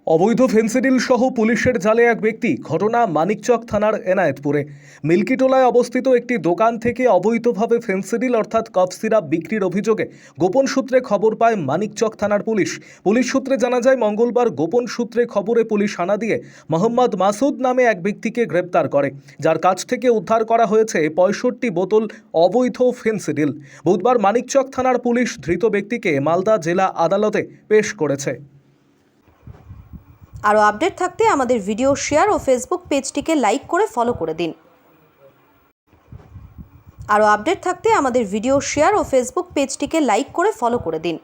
অবৈধ ফেন্সিডিল সহ পুলিশের জালে এক ব্যক্তি। ঘটনা মানিকচক থানার এনায়েতপুরে মিল্কিটোলায় অবস্থিত একটি দোকান থেকে অবৈধভাবে ফেন্সিডিল অর্থাৎ কফ সিরাপ বিক্রির অভিযোগে গোপন সূত্রে খবর পায় মানিকচক থানার পুলিশ। সূত্রে জানা যায়, মঙ্গলবার গোপন সূত্রে খবরে পুলিশ হানা দিয়ে মোহাম্মদ মাসুদ নামে এক ব্যক্তিকে গ্রেপ্তার করে, যার কাছ থেকে উদ্ধার করা হয়েছে ৬৫ বোতল অবৈধ ফেন্সিডিল। বুধবার মানিকচক থানার পুলিশ ধৃত ব্যক্তিকে মালদা জেলা আদালতে পেশ করেছে। আরও আপডেট থাকতে আমাদের ভিডিও শেয়ার ও ফেসবুক পেজটিকে লাইক করে ফলো করে দিন। আরও আপডেট থাকতে আমাদের ভিডিও শেয়ার ও ফেসবুক পেজটিকে লাইক করে ফলো করে দিন।